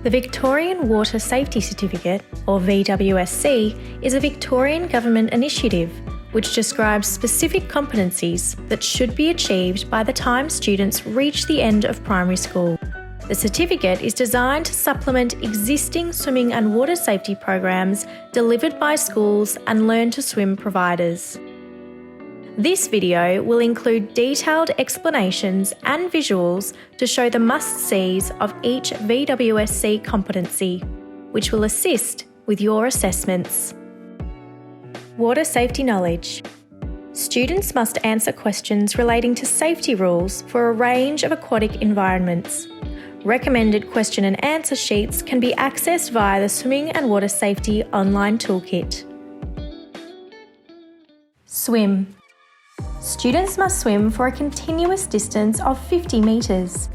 The Victorian Water Safety Certificate, or VWSC, is a Victorian government initiative which describes specific competencies that should be achieved by the time students reach the end of primary school. The certificate is designed to supplement existing swimming and water safety programs delivered by schools and Learn to Swim providers. This video will include detailed explanations and visuals to show the must-sees of each VWSC competency, which will assist with your assessments. Water safety knowledge. Students must answer questions relating to safety rules for a range of aquatic environments. Recommended question and answer sheets can be accessed via the Swimming and Water Safety online toolkit. Swim. Students must swim for a continuous distance of 50 metres,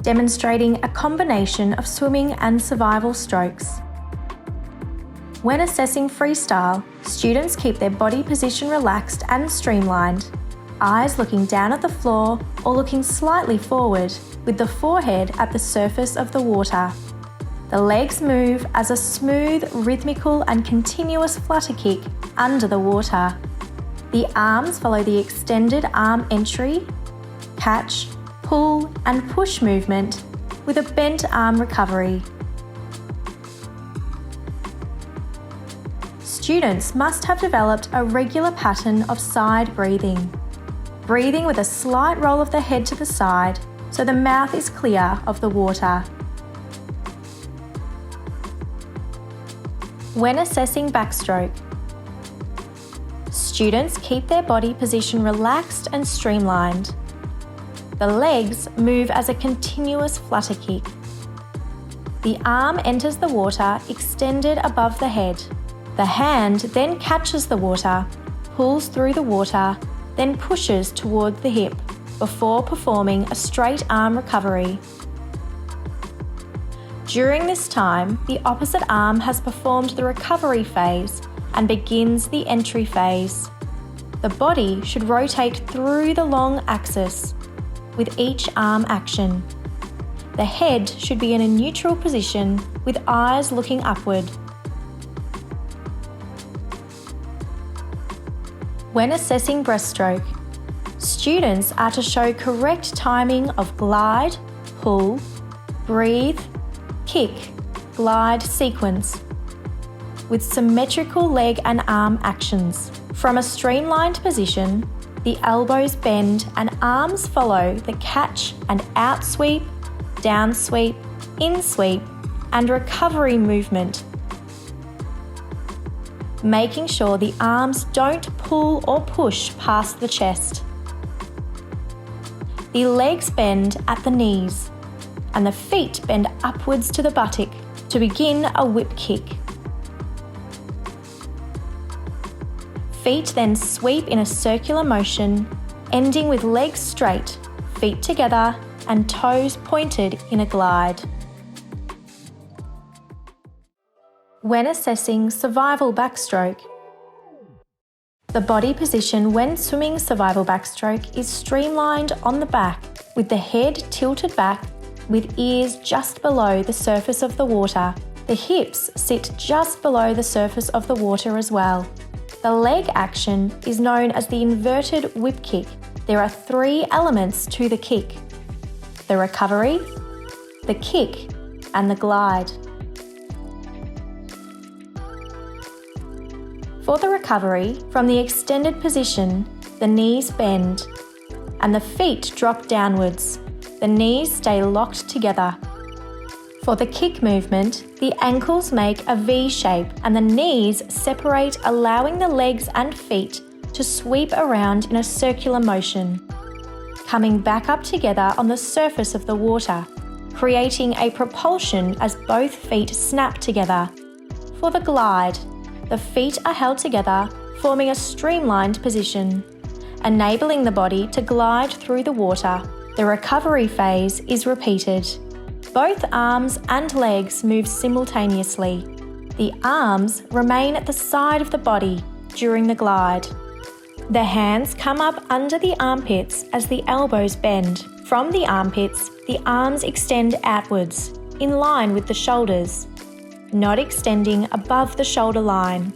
demonstrating a combination of swimming and survival strokes. When assessing freestyle, students keep their body position relaxed and streamlined, eyes looking down at the floor or looking slightly forward, with the forehead at the surface of the water. The legs move as a smooth, rhythmical and continuous flutter kick under the water. The arms follow the extended arm entry, catch, pull and push movement with a bent arm recovery. Students must have developed a regular pattern of side breathing. Breathing with a slight roll of the head to the side so the mouth is clear of the water. When assessing backstroke, students keep their body position relaxed and streamlined. The legs move as a continuous flutter kick. The arm enters the water extended above the head. The hand then catches the water, pulls through the water, then pushes toward the hip before performing a straight arm recovery. During this time, the opposite arm has performed the recovery phase and begins the entry phase. The body should rotate through the long axis with each arm action. The head should be in a neutral position with eyes looking upward. When assessing breaststroke, students are to show correct timing of glide, pull, breathe, kick, glide sequence with symmetrical leg and arm actions. From a streamlined position, the elbows bend and arms follow the catch and out sweep, down sweep, in sweep, and recovery movement, making sure the arms don't pull or push past the chest. The legs bend at the knees and the feet bend upwards to the buttock to begin a whip kick. Feet then sweep in a circular motion, ending with legs straight, feet together and toes pointed in a glide. When assessing survival backstroke, the body position when swimming survival backstroke is streamlined on the back with the head tilted back with ears just below the surface of the water. The hips sit just below the surface of the water as well. The leg action is known as the inverted whip kick. There are 3 elements to the kick: the recovery, the kick, and the glide. For the recovery, from the extended position, the knees bend and the feet drop downwards. The knees stay locked together. For the kick movement, the ankles make a V shape and the knees separate, allowing the legs and feet to sweep around in a circular motion, coming back up together on the surface of the water, creating a propulsion as both feet snap together. For the glide, the feet are held together, forming a streamlined position, enabling the body to glide through the water. The recovery phase is repeated. Both arms and legs move simultaneously. The arms remain at the side of the body during the glide. The hands come up under the armpits as the elbows bend. From the armpits, the arms extend outwards, in line with the shoulders, not extending above the shoulder line.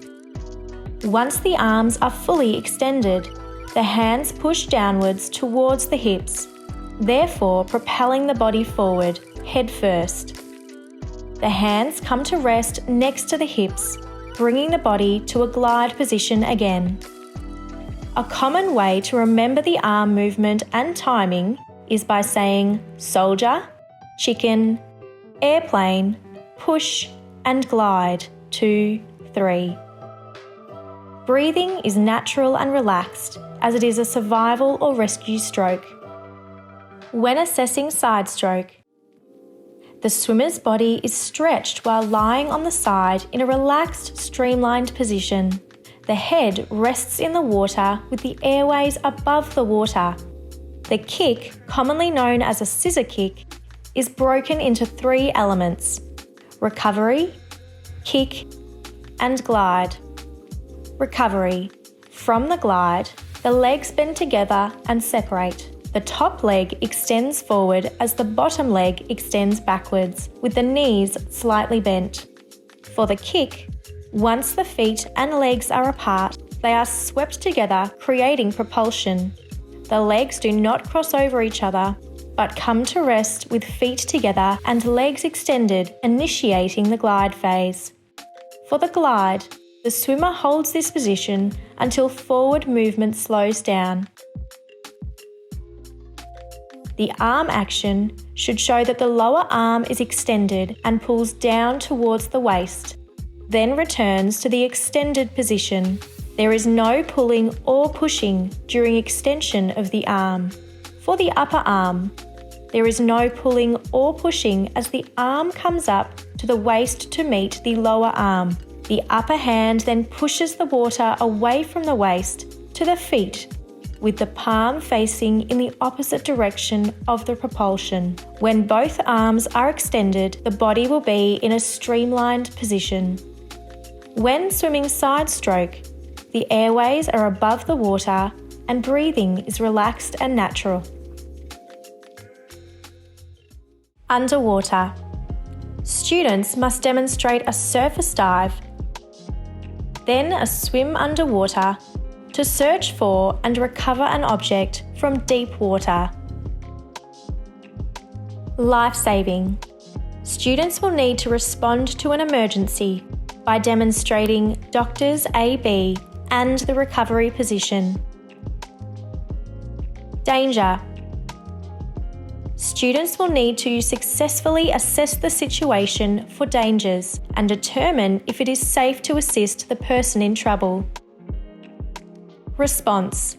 Once the arms are fully extended, the hands push downwards towards the hips, therefore propelling the body forward, head first. The hands come to rest next to the hips, bringing the body to a glide position again. A common way to remember the arm movement and timing is by saying soldier, chicken, airplane, push and glide, 2, 3. Breathing is natural and relaxed as it is a survival or rescue stroke. When assessing side stroke, the swimmer's body is stretched while lying on the side in a relaxed, streamlined position. The head rests in the water with the airways above the water. The kick, commonly known as a scissor kick, is broken into 3 elements: recovery, kick, and glide. Recovery. From the glide, the legs bend together and separate. The top leg extends forward as the bottom leg extends backwards, with the knees slightly bent. For the kick, once the feet and legs are apart, they are swept together, creating propulsion. The legs do not cross over each other, but come to rest with feet together and legs extended, initiating the glide phase. For the glide, the swimmer holds this position until forward movement slows down. The arm action should show that the lower arm is extended and pulls down towards the waist, then returns to the extended position. There is no pulling or pushing during extension of the arm. For the upper arm, there is no pulling or pushing as the arm comes up to the waist to meet the lower arm. The upper hand then pushes the water away from the waist to the feet, with the palm facing in the opposite direction of the propulsion. When both arms are extended, the body will be in a streamlined position. When swimming side stroke, the airways are above the water and breathing is relaxed and natural. Underwater. Students must demonstrate a surface dive, then a swim underwater to search for and recover an object from deep water. Life-saving. Students will need to respond to an emergency by demonstrating doctors A-B and the recovery position. Danger. Students will need to successfully assess the situation for dangers and determine if it is safe to assist the person in trouble. Response.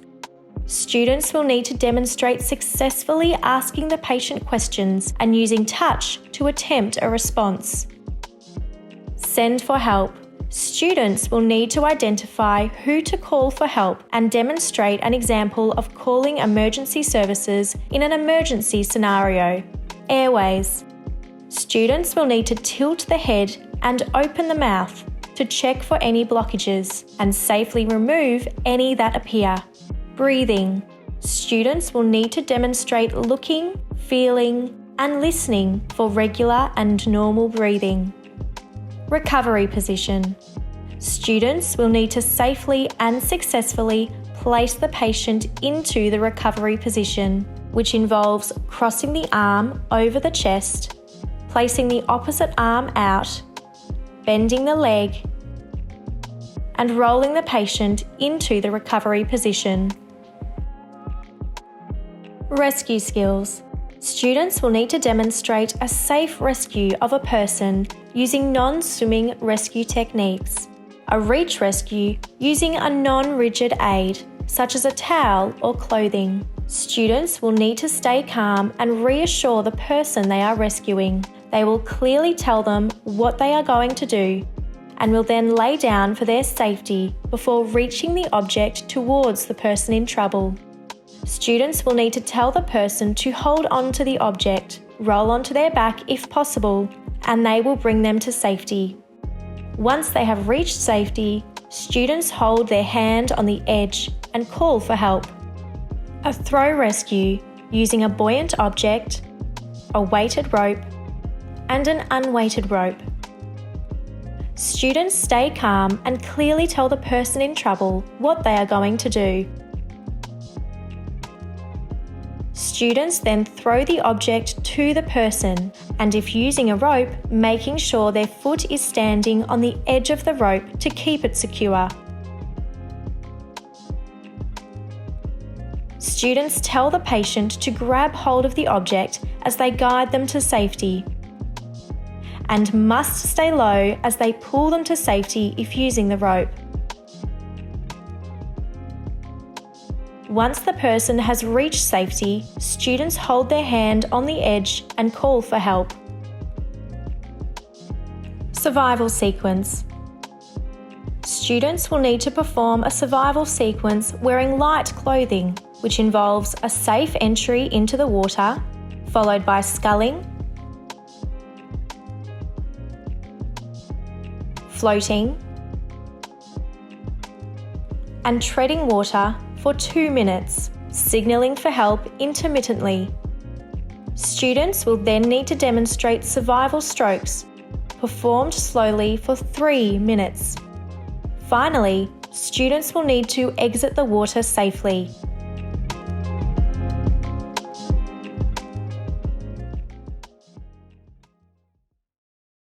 Students will need to demonstrate successfully asking the patient questions and using touch to attempt a response. Send for help. Students will need to identify who to call for help and demonstrate an example of calling emergency services in an emergency scenario. Airways. Students will need to tilt the head and open the mouth to check for any blockages and safely remove any that appear. Breathing. Students will need to demonstrate looking, feeling, and listening for regular and normal breathing. Recovery position. Students will need to safely and successfully place the patient into the recovery position, which involves crossing the arm over the chest, placing the opposite arm out, bending the leg, and rolling the patient into the recovery position. Rescue skills. Students will need to demonstrate a safe rescue of a person using non-swimming rescue techniques. A reach rescue using a non-rigid aid, such as a towel or clothing. Students will need to stay calm and reassure the person they are rescuing. They will clearly tell them what they are going to do and will then lay down for their safety before reaching the object towards the person in trouble. Students will need to tell the person to hold on to the object, roll onto their back if possible, and they will bring them to safety. Once they have reached safety, students hold their hand on the edge and call for help. A throw rescue using a buoyant object, a weighted rope, and an unweighted rope. Students stay calm and clearly tell the person in trouble what they are going to do. Students then throw the object to the person, and if using a rope, making sure their foot is standing on the edge of the rope to keep it secure. Students tell the patient to grab hold of the object as they guide them to safety, and must stay low as they pull them to safety if using the rope. Once the person has reached safety, students hold their hand on the edge and call for help. Survival sequence. Students will need to perform a survival sequence wearing light clothing, which involves a safe entry into the water, followed by sculling, floating, and treading water for 2 minutes, signalling for help intermittently. Students will then need to demonstrate survival strokes, performed slowly for 3 minutes. Finally, students will need to exit the water safely,